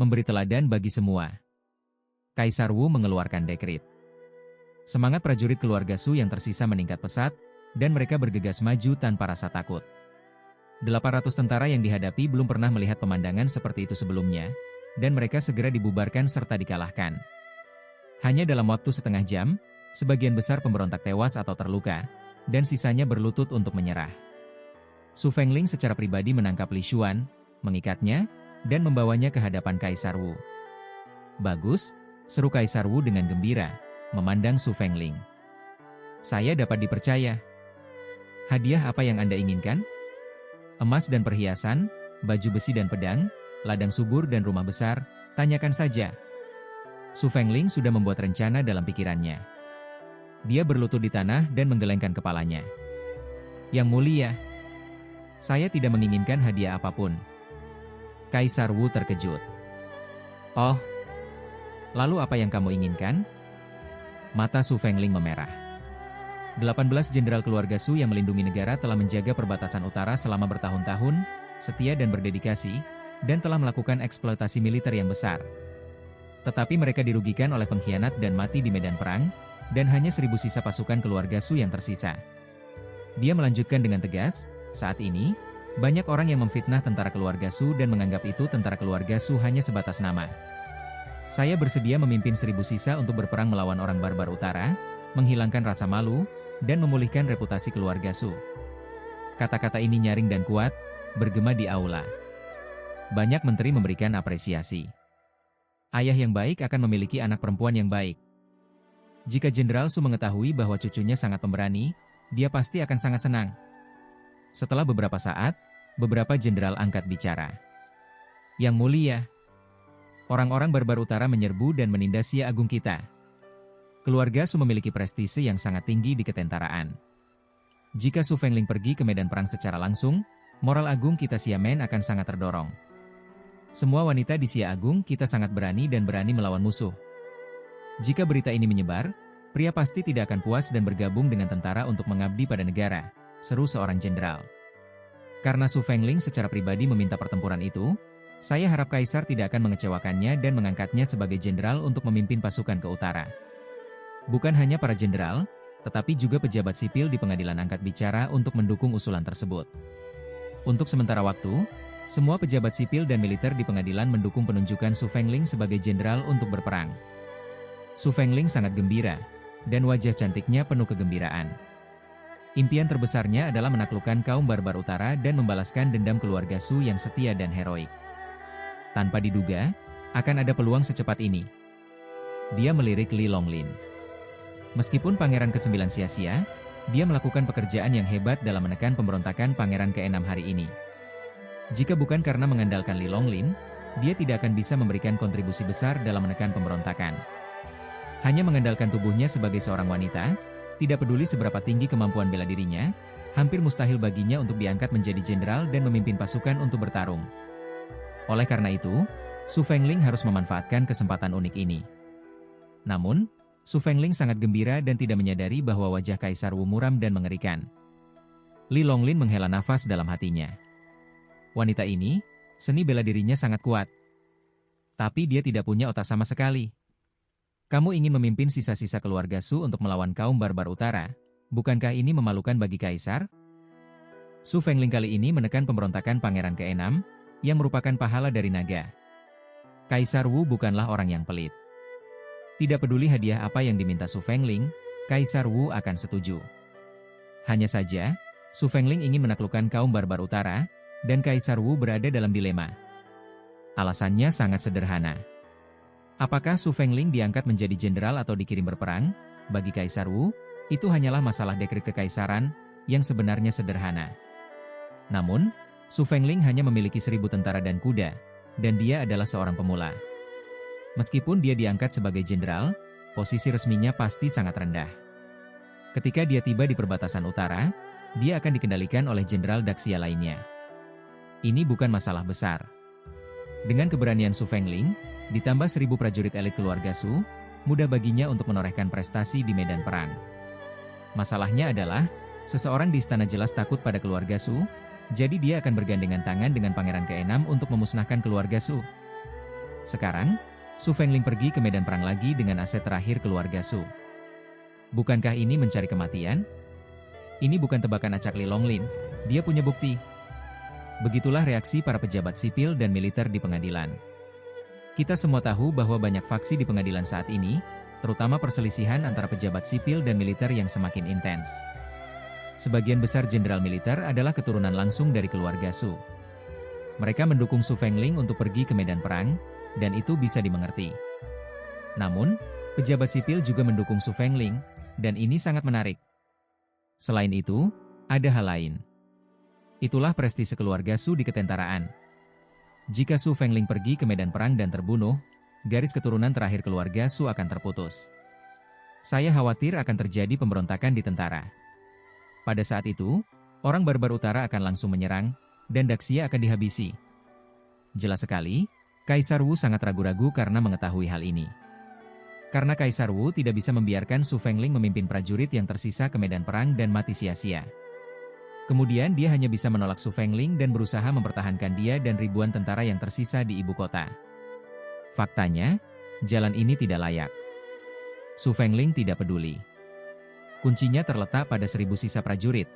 memberi teladan bagi semua. Kaisar Wu mengeluarkan dekrit. Semangat prajurit keluarga Su yang tersisa meningkat pesat, dan mereka bergegas maju tanpa rasa takut. 800 tentara yang dihadapi belum pernah melihat pemandangan seperti itu sebelumnya, dan mereka segera dibubarkan serta dikalahkan. Hanya dalam waktu setengah jam, sebagian besar pemberontak tewas atau terluka, dan sisanya berlutut untuk menyerah. Su Fengling secara pribadi menangkap Li Xuan, mengikatnya, dan membawanya ke hadapan Kaisar Wu. "Bagus," seru Kaisar Wu dengan gembira, memandang Su Fengling. "Saya dapat dipercaya. Hadiah apa yang Anda inginkan? Emas dan perhiasan, baju besi dan pedang, ladang subur dan rumah besar, tanyakan saja." Su Fengling sudah membuat rencana dalam pikirannya. Dia berlutut di tanah dan menggelengkan kepalanya. "Yang mulia, saya tidak menginginkan hadiah apapun." Kaisar Wu terkejut. "Oh, lalu apa yang kamu inginkan?" Mata Su Fengling memerah. 18 jenderal keluarga Su yang melindungi negara telah menjaga perbatasan utara selama bertahun-tahun, setia dan berdedikasi, dan telah melakukan eksploitasi militer yang besar. Tetapi mereka dirugikan oleh pengkhianat dan mati di medan perang, dan hanya 1000 sisa pasukan keluarga Su yang tersisa. Dia melanjutkan dengan tegas, "Saat ini, banyak orang yang memfitnah tentara keluarga Su dan menganggap itu tentara keluarga Su hanya sebatas nama. Saya bersedia memimpin 1000 sisa untuk berperang melawan orang barbar utara, menghilangkan rasa malu, dan memulihkan reputasi keluarga Su." Kata-kata ini nyaring dan kuat, bergema di aula. Banyak menteri memberikan apresiasi. Ayah yang baik akan memiliki anak perempuan yang baik. Jika Jenderal Su mengetahui bahwa cucunya sangat pemberani, dia pasti akan sangat senang. Setelah beberapa saat, beberapa jenderal angkat bicara. "Yang mulia, orang-orang barbar utara menyerbu dan menindas Xia Agung kita. Keluarga Su memiliki prestise yang sangat tinggi di ketentaraan. Jika Su Fengling pergi ke medan perang secara langsung, moral agung kita Xiamen akan sangat terdorong. Semua wanita di Xia Agung kita sangat berani dan berani melawan musuh. Jika berita ini menyebar, pria pasti tidak akan puas dan bergabung dengan tentara untuk mengabdi pada negara," seru seorang jenderal. "Karena Su Fengling secara pribadi meminta pertempuran itu, saya harap Kaisar tidak akan mengecewakannya dan mengangkatnya sebagai jenderal untuk memimpin pasukan ke utara." Bukan hanya para jenderal, tetapi juga pejabat sipil di pengadilan angkat bicara untuk mendukung usulan tersebut. Untuk sementara waktu, semua pejabat sipil dan militer di pengadilan mendukung penunjukan Su Fengling sebagai jenderal untuk berperang. Su Fengling sangat gembira, dan wajah cantiknya penuh kegembiraan. Impian terbesarnya adalah menaklukkan kaum barbar utara dan membalaskan dendam keluarga Su yang setia dan heroik. Tanpa diduga, akan ada peluang secepat ini. Dia melirik Li Longlin. Meskipun Pangeran ke-9 sia-sia, dia melakukan pekerjaan yang hebat dalam menekan pemberontakan Pangeran ke-6 hari ini. Jika bukan karena mengandalkan Li Longlin, dia tidak akan bisa memberikan kontribusi besar dalam menekan pemberontakan. Hanya mengandalkan tubuhnya sebagai seorang wanita, tidak peduli seberapa tinggi kemampuan bela dirinya, hampir mustahil baginya untuk diangkat menjadi jenderal dan memimpin pasukan untuk bertarung. Oleh karena itu, Su Fengling harus memanfaatkan kesempatan unik ini. Namun, Su Fengling sangat gembira dan tidak menyadari bahwa wajah Kaisar Wu muram dan mengerikan. Li Longlin menghela nafas dalam hatinya. Wanita ini, seni bela dirinya sangat kuat. Tapi dia tidak punya otak sama sekali. "Kamu ingin memimpin sisa-sisa keluarga Su untuk melawan kaum barbar utara? Bukankah ini memalukan bagi Kaisar?" Su Fengling kali ini menekan pemberontakan Pangeran ke-6, yang merupakan pahala dari naga. Kaisar Wu bukanlah orang yang pelit. Tidak peduli hadiah apa yang diminta Su Fengling, Kaisar Wu akan setuju. Hanya saja, Su Fengling ingin menaklukkan kaum barbar utara, dan Kaisar Wu berada dalam dilema. Alasannya sangat sederhana. Apakah Su Fengling diangkat menjadi jenderal atau dikirim berperang? Bagi Kaisar Wu, itu hanyalah masalah dekret kekaisaran, yang sebenarnya sederhana. Namun, Su Fengling hanya memiliki 1000 tentara dan kuda, dan dia adalah seorang pemula. Meskipun dia diangkat sebagai jenderal, posisi resminya pasti sangat rendah. Ketika dia tiba di perbatasan utara, dia akan dikendalikan oleh jenderal Daxia lainnya. Ini bukan masalah besar. Dengan keberanian Su Fengling, ditambah 1000 prajurit elit keluarga Su, mudah baginya untuk menorehkan prestasi di medan perang. Masalahnya adalah, seseorang di istana jelas takut pada keluarga Su, jadi dia akan bergandengan tangan dengan Pangeran ke-6 untuk memusnahkan keluarga Su. Sekarang, Su Fengling pergi ke medan perang lagi dengan aset terakhir keluarga Su. Bukankah ini mencari kematian? Ini bukan tebakan acak Li Longlin, dia punya bukti. Begitulah reaksi para pejabat sipil dan militer di pengadilan. Kita semua tahu bahwa banyak faksi di pengadilan saat ini, terutama perselisihan antara pejabat sipil dan militer yang semakin intens. Sebagian besar jenderal militer adalah keturunan langsung dari keluarga Su. Mereka mendukung Su Fengling untuk pergi ke medan perang, dan itu bisa dimengerti. Namun, pejabat sipil juga mendukung Su Fengling, dan ini sangat menarik. Selain itu, ada hal lain. Itulah prestise keluarga Su di ketentaraan. Jika Su Fengling pergi ke medan perang dan terbunuh, garis keturunan terakhir keluarga Su akan terputus. Saya khawatir akan terjadi pemberontakan di tentara. Pada saat itu, orang barbar utara akan langsung menyerang, dan Daxia akan dihabisi. Jelas sekali, Kaisar Wu sangat ragu-ragu karena mengetahui hal ini. Karena Kaisar Wu tidak bisa membiarkan Su Fengling memimpin prajurit yang tersisa ke medan perang dan mati sia-sia. Kemudian dia hanya bisa menolak Su Fengling dan berusaha mempertahankan dia dan ribuan tentara yang tersisa di ibu kota. Faktanya, jalan ini tidak layak. Su Fengling tidak peduli. Kuncinya terletak pada 1000 sisa prajurit.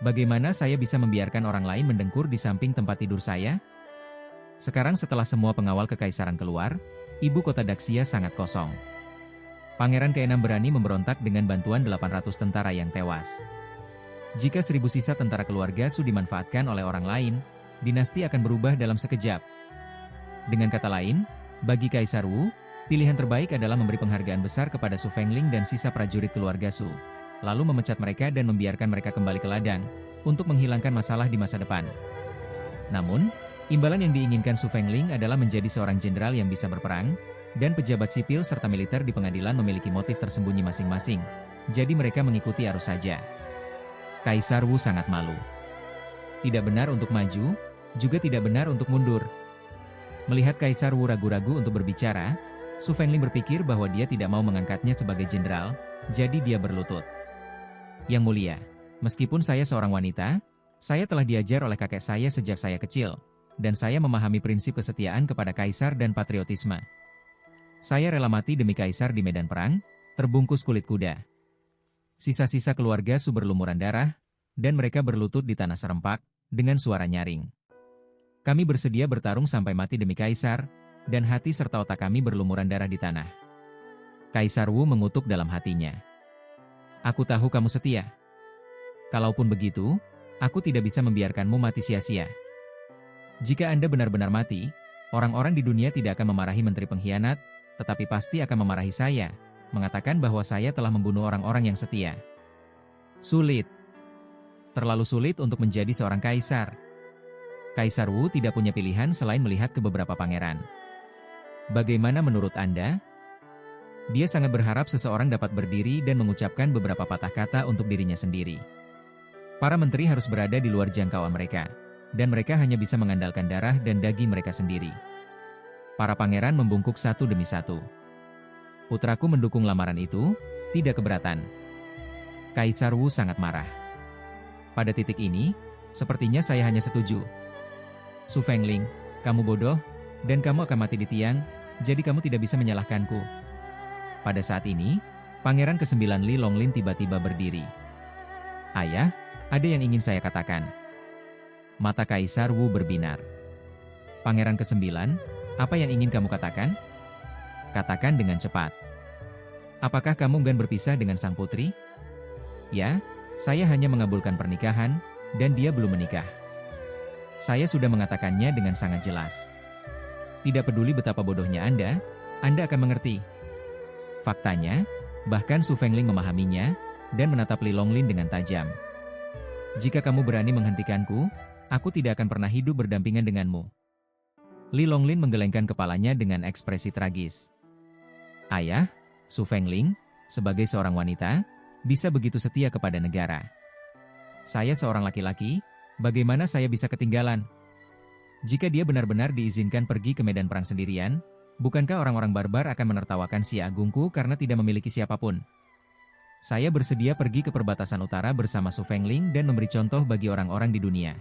Bagaimana saya bisa membiarkan orang lain mendengkur di samping tempat tidur saya? Sekarang setelah semua pengawal kekaisaran keluar, ibu kota Daxia sangat kosong. Pangeran ke-6 berani memberontak dengan bantuan 800 tentara yang tewas. Jika 1000 sisa tentara keluarga Su dimanfaatkan oleh orang lain, dinasti akan berubah dalam sekejap. Dengan kata lain, bagi Kaisar Wu, pilihan terbaik adalah memberi penghargaan besar kepada Su Fengling dan sisa prajurit keluarga Su, lalu memecat mereka dan membiarkan mereka kembali ke ladang, untuk menghilangkan masalah di masa depan. Namun, imbalan yang diinginkan Su Fengling adalah menjadi seorang jenderal yang bisa berperang, dan pejabat sipil serta militer di pengadilan memiliki motif tersembunyi masing-masing, jadi mereka mengikuti arus saja. Kaisar Wu sangat malu. Tidak benar untuk maju, juga tidak benar untuk mundur. Melihat Kaisar Wu ragu-ragu untuk berbicara, Su Fengling berpikir bahwa dia tidak mau mengangkatnya sebagai jenderal, jadi dia berlutut. Yang mulia, meskipun saya seorang wanita, saya telah diajar oleh kakek saya sejak saya kecil, dan saya memahami prinsip kesetiaan kepada kaisar dan patriotisme. Saya rela mati demi kaisar di medan perang, terbungkus kulit kuda. Sisa-sisa keluarga Su berlumuran darah, dan mereka berlutut di tanah serempak, dengan suara nyaring. Kami bersedia bertarung sampai mati demi kaisar, dan hati serta otak kami berlumuran darah di tanah. Kaisar Wu mengutuk dalam hatinya. Aku tahu kamu setia. Kalaupun begitu, aku tidak bisa membiarkanmu mati sia-sia. Jika Anda benar-benar mati, orang-orang di dunia tidak akan memarahi menteri pengkhianat, tetapi pasti akan memarahi saya, mengatakan bahwa saya telah membunuh orang-orang yang setia. Sulit. Terlalu sulit untuk menjadi seorang kaisar. Kaisar Wu tidak punya pilihan selain melihat ke beberapa pangeran. Bagaimana menurut Anda? Dia sangat berharap seseorang dapat berdiri dan mengucapkan beberapa patah kata untuk dirinya sendiri. Para menteri harus berada di luar jangkauan mereka, dan mereka hanya bisa mengandalkan darah dan daging mereka sendiri. Para pangeran membungkuk satu demi satu. Putraku mendukung lamaran itu, tidak keberatan. Kaisar Wu sangat marah. Pada titik ini, sepertinya saya hanya setuju. Su Fengling, kamu bodoh, dan kamu akan mati di tiang, jadi kamu tidak bisa menyalahkanku. Pada saat ini, Pangeran ke-9 Li Longlin tiba-tiba berdiri. Ayah, ada yang ingin saya katakan. Mata Kaisar Wu berbinar. Pangeran ke-9, apa yang ingin kamu katakan? Katakan dengan cepat. Apakah kamu enggan berpisah dengan sang putri? Ya, saya hanya mengabulkan pernikahan, dan dia belum menikah. Saya sudah mengatakannya dengan sangat jelas. Tidak peduli betapa bodohnya Anda akan mengerti. Faktanya, bahkan Su Fengling memahaminya, dan menatap Li Longlin dengan tajam. Jika kamu berani menghentikanku, aku tidak akan pernah hidup berdampingan denganmu. Li Longlin menggelengkan kepalanya dengan ekspresi tragis. Ayah, Su Fengling, sebagai seorang wanita, bisa begitu setia kepada negara. Saya seorang laki-laki, bagaimana saya bisa ketinggalan? Jika dia benar-benar diizinkan pergi ke medan perang sendirian, bukankah orang-orang barbar akan menertawakan si agungku karena tidak memiliki siapapun? Saya bersedia pergi ke perbatasan utara bersama Su Fengling dan memberi contoh bagi orang-orang di dunia.